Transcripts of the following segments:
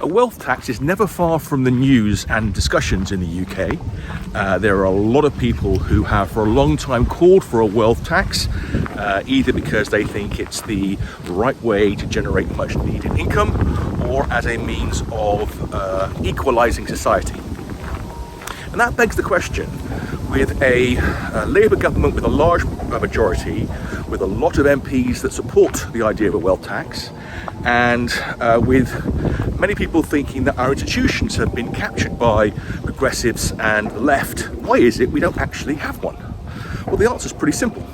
wealth tax is never far from the news and discussions in the UK. There are a lot of people who have for a long time called for a wealth tax, either because they think it's the right way to generate much needed income or as a means of equalising society. And that begs the question, with a Labour government with a large majority, with a lot of MPs that support the idea of a wealth tax, and with many people thinking that our institutions have been captured by progressives and the left, why is it we don't actually have one? Well, the answer is pretty simple.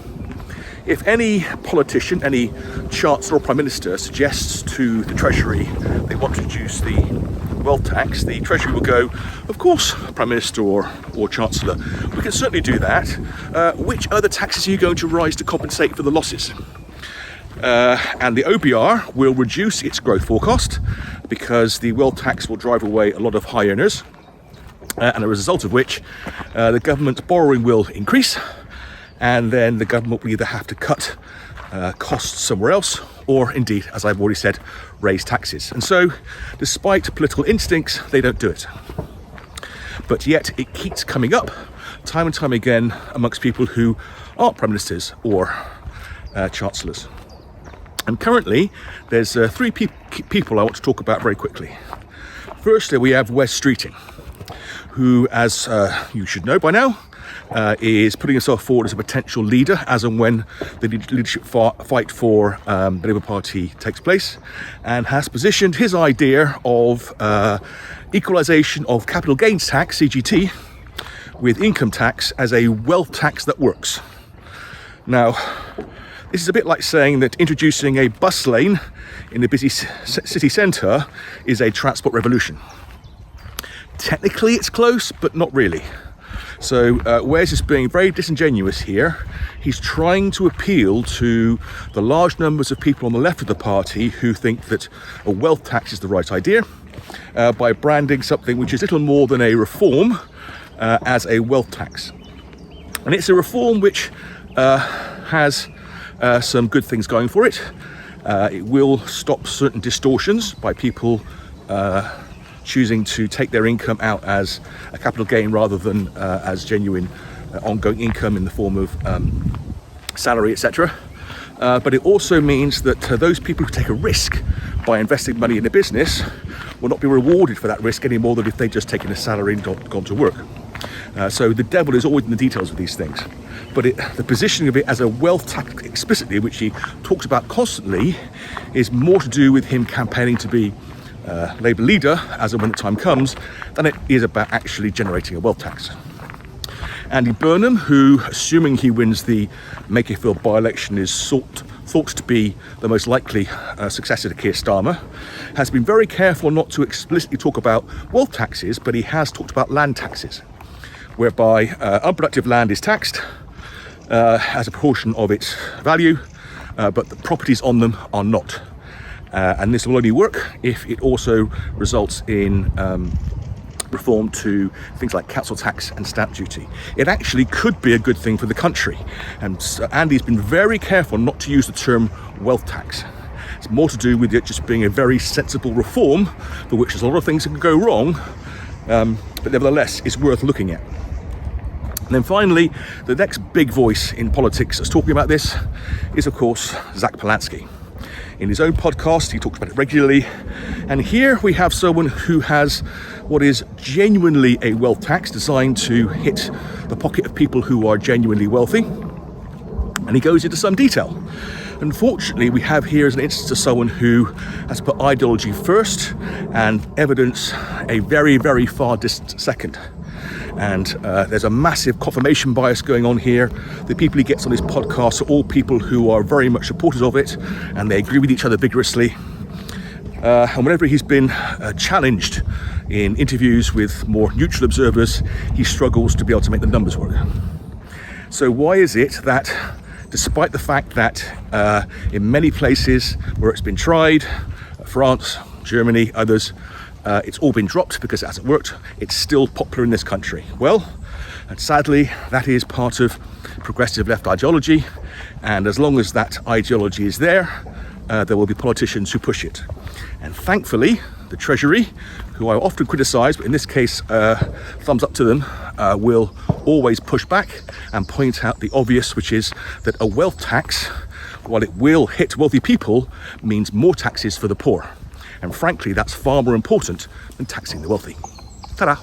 If any politician, any Chancellor or Prime Minister suggests to the Treasury they want to introduce the wealth tax, the Treasury will go, of course, Prime Minister or Chancellor, we can certainly do that. Which other taxes are you going to rise to compensate for the losses? And the OBR will reduce its growth forecast because the wealth tax will drive away a lot of high earners, and as a result of which the government's borrowing will increase, and then the government will either have to cut costs somewhere else or indeed, as I've already said, raise taxes. And so, despite political instincts, they don't do it. But yet it keeps coming up time and time again amongst people who aren't Prime Ministers or Chancellors. And currently, there's three people I want to talk about very quickly. Firstly, we have Wes Streeting, who, as you should know by now, is putting himself forward as a potential leader as and when the leadership fight for the Labour Party takes place, and has positioned his idea of equalisation of capital gains tax, CGT, with income tax as a wealth tax that works. Now, this is a bit like saying that introducing a bus lane in a busy city centre is a transport revolution. Technically it's close, but not really. So Wes is being very disingenuous here. He's trying to appeal to the large numbers of people on the left of the party who think that a wealth tax is the right idea by branding something which is little more than a reform as a wealth tax. And it's a reform which has some good things going for it. It will stop certain distortions by people choosing to take their income out as a capital gain rather than as genuine ongoing income in the form of salary, etc. But it also means that those people who take a risk by investing money in a business will not be rewarded for that risk any more than if they'd just taken a salary and gone to work. So the devil is always in the details of these things. But the positioning of it as a wealth tax explicitly, which he talks about constantly, is more to do with him campaigning to be Labour leader as and when the time comes than it is about actually generating a wealth tax. Andy Burnham, who, assuming he wins the Makerfield by-election, is thought to be the most likely successor to Keir Starmer, has been very careful not to explicitly talk about wealth taxes, but he has talked about land taxes, whereby unproductive land is taxed as a proportion of its value, but the properties on them are not. And this will only work if it also results in reform to things like council tax and stamp duty. It actually could be a good thing for the country. And Andy's been very careful not to use the term wealth tax. It's more to do with it just being a very sensible reform for which there's a lot of things that can go wrong, but nevertheless it's worth looking at. And then finally, the next big voice in politics that's talking about this is, of course, Zack Polanski. In his own podcast, he talks about it regularly. And here we have someone who has what is genuinely a wealth tax designed to hit the pocket of people who are genuinely wealthy. And he goes into some detail. Unfortunately, we have here as an instance of someone who has put ideology first and evidence a very, very far distant second. And there's a massive confirmation bias going on here. The people he gets on his podcast are all people who are very much supporters of it, and they agree with each other vigorously. And whenever he's been challenged in interviews with more neutral observers, he struggles to be able to make the numbers work. So why is it that, despite the fact that in many places where it's been tried, France, Germany, others, it's all been dropped because it hasn't worked, it's still popular in this country? Well, and sadly, that is part of progressive left ideology, and as long as that ideology is there, there will be politicians who push it. And thankfully, the Treasury, who I often criticise, but in this case, thumbs up to them, will always push back and point out the obvious, which is that a wealth tax, while it will hit wealthy people, means more taxes for the poor. And frankly, that's far more important than taxing the wealthy. Ta-da!